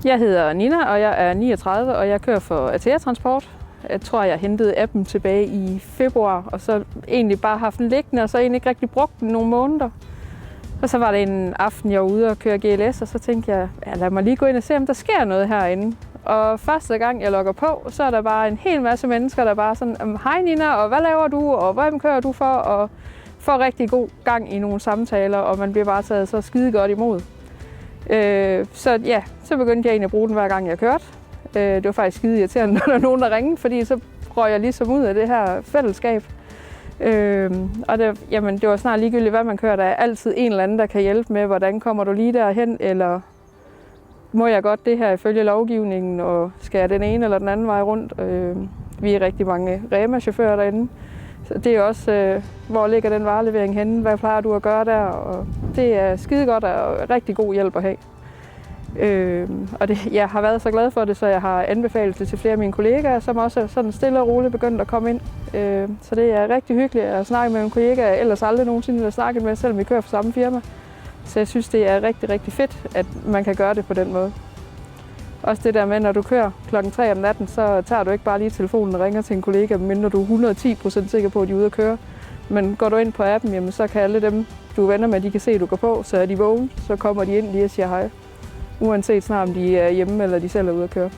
Jeg hedder Nina, og jeg er 39, og jeg kører for Atea Transport. Jeg tror, jeg hentede appen tilbage i februar, og så egentlig bare haft den liggende, og så egentlig ikke rigtig brugt den nogle måneder. Og så var det en aften, jeg var ude og køre GLS, og så tænkte jeg, ja, lad mig lige gå ind og se, om der sker noget herinde. Og første gang, jeg logger på, så er der bare en hel masse mennesker, der bare sådan, hej Nina, og hvad laver du, og hvem kører du for? Og får rigtig god gang i nogle samtaler, og man bliver bare taget så skide godt imod. Så begyndte jeg egentlig at bruge den hver gang, jeg kørte. Det var faktisk skide irriterende, når der er nogen, der ringede, fordi så røg jeg ligesom ud af det her fællesskab. Og det var snart ligegyldigt, hvad man kører. Der er altid en eller anden, der kan hjælpe med, hvordan kommer du lige derhen, eller må jeg godt det her ifølge lovgivningen, og skal jeg den ene eller den anden vej rundt. Vi er rigtig mange Rema-chauffører derinde. Så det er også, hvor ligger den varelevering henne, hvad plejer du at gøre der, og det er skide godt og rigtig god hjælp at have. Jeg har været så glad for det, så jeg har anbefalet det til flere af mine kollegaer, som også er sådan stille og roligt begyndt at komme ind. Så det er rigtig hyggeligt at snakke med en kollega, jeg ellers aldrig nogensinde har snakket med, selvom vi kører for samme firma. Så jeg synes, det er rigtig, rigtig fedt, at man kan gøre det på den måde. Også det der med, når du kører klokken 3 om natten, så tager du ikke bare lige telefonen og ringer til en kollega, mindre du er 110% sikker på, at de er ude at køre. Men går du ind på appen, jamen, så kan alle dem, du er venner med, de kan se, at du går på, så er de vågne, så kommer de ind lige og siger hej. Uanset snart om de er hjemme eller de selv er ude at køre.